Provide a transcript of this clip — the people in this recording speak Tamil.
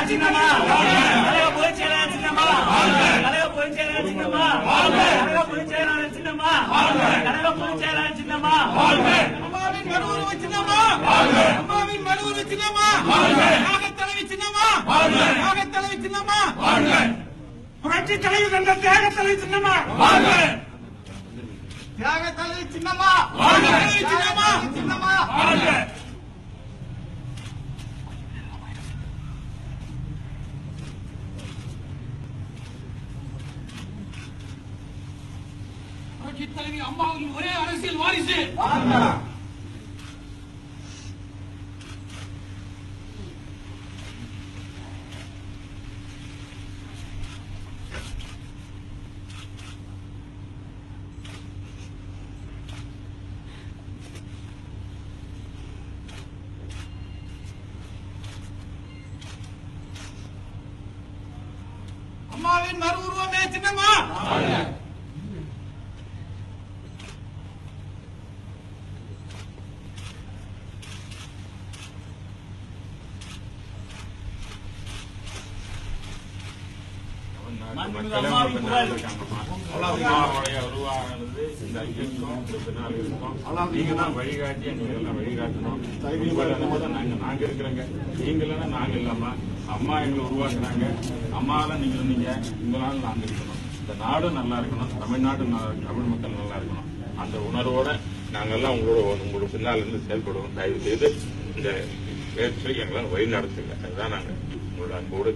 சின்னமா கழக பொதுச் செயலாளர் சின்னமா கழக பொதுச் செயலாளர் சின்னமா கழக பொதுச் செயலாளர் சின்னமா கழக பொதுச் செயலாளர் சின்னமா அம்மாவின் மனு உருவ சின்னமா அம்மாவின் மனு உருவ சின்னமா தியாகத்தலைவி சின்னமா தியாகத்தலைவி சின்னமா புரட்சி தலைவி தந்த தியாகத்தலைவி சின்னமா தியாகத்தலைவி சின்னமா சின்னமா சின்னமா புரட்சி தலைவி அம்மாவின் ஒரே அரசியல் வாரிசு அம்மாவின் மறு உருவமே சின்னமா அம்மாவுடைய உருவானது இந்த இயக்கம் பின்னால் இருக்கும். நீங்க தான் வழிகாட்டி நீங்க எல்லாம் வழிகாட்டணும். நாங்க இருக்கிறோங்க, நீங்க இல்லைன்னா நாங்க இல்லாம அம்மா எங்களை உருவாக்குறாங்க. அம்மால நீங்க இருந்தீங்க, உங்களால நாங்க இருக்கணும். இந்த நாடும் நல்லா இருக்கணும், தமிழ்நாடு தமிழ் மக்கள் நல்லா இருக்கணும். அந்த உணர்வோட நாங்கெல்லாம் உங்களோட பின்னால் இருந்து செயல்படுவோம். தயவு செய்து இந்த முயற்சியை எங்களால் வழி நடத்துங்க. அதுதான் நாங்க உங்களோட அன்போடு